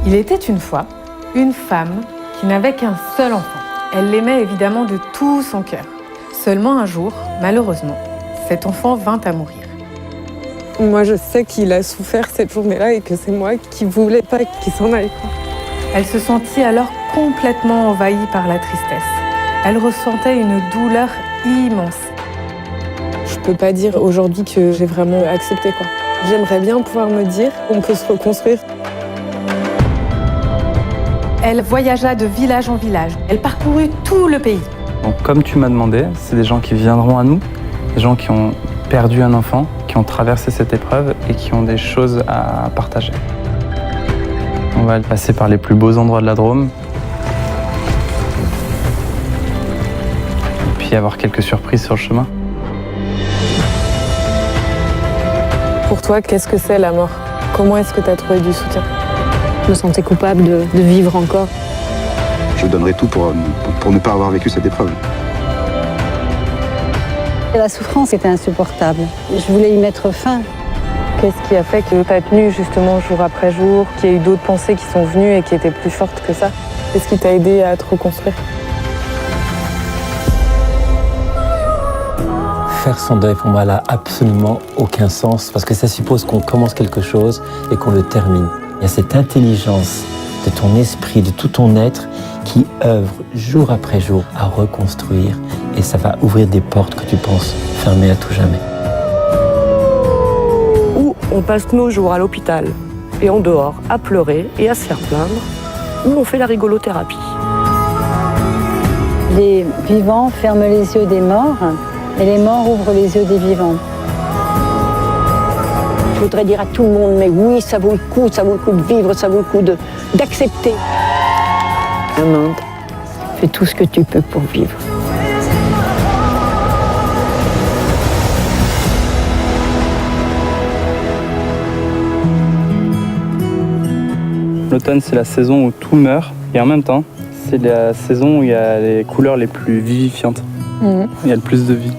Il était une fois une femme qui n'avait qu'un seul enfant. Elle l'aimait évidemment de tout son cœur. Seulement un jour, malheureusement, cet enfant vint à mourir. Moi, je sais qu'il a souffert cette journée-là et que c'est moi qui voulais pas qu'il s'en aille. Elle se sentit alors complètement envahie par la tristesse. Elle ressentait une douleur immense. Je peux pas dire aujourd'hui que j'ai vraiment accepté, quoi. J'aimerais bien pouvoir me dire qu'on peut se reconstruire. Elle voyagea de village en village. Elle parcourut tout le pays. Donc, comme tu m'as demandé, c'est des gens qui viendront à nous, des gens qui ont perdu un enfant, qui ont traversé cette épreuve et qui ont des choses à partager. On va passer par les plus beaux endroits de la Drôme. Et puis avoir quelques surprises sur le chemin. Pour toi, qu'est-ce que c'est la mort? Comment est-ce que tu as trouvé du soutien? Je me sentais coupable de vivre encore. Je donnerai tout pour ne pas avoir vécu cette épreuve. Et la souffrance était insupportable. Je voulais y mettre fin. Qu'est-ce qui a fait que tu as tenu justement jour après jour, qu'il y a eu d'autres pensées qui sont venues et qui étaient plus fortes que ça? Qu'est-ce qui t'a aidé à te reconstruire? Faire son deuil, pour moi, n'a absolument aucun sens parce que ça suppose qu'on commence quelque chose et qu'on le termine. Il y a cette intelligence de ton esprit, de tout ton être qui œuvre jour après jour à reconstruire et ça va ouvrir des portes que tu penses fermées à tout jamais. Ou on passe nos jours à l'hôpital et en dehors à pleurer et à se faire plaindre, ou on fait la rigolothérapie. Les vivants ferment les yeux des morts et les morts ouvrent les yeux des vivants. Je voudrais dire à tout le monde, mais oui, ça vaut le coup de vivre, ça vaut le coup d'accepter. Amande, fais tout ce que tu peux pour vivre. L'automne, c'est la saison où tout meurt et en même temps, c'est la saison où il y a les couleurs les plus vivifiantes. Il y a le plus de vie.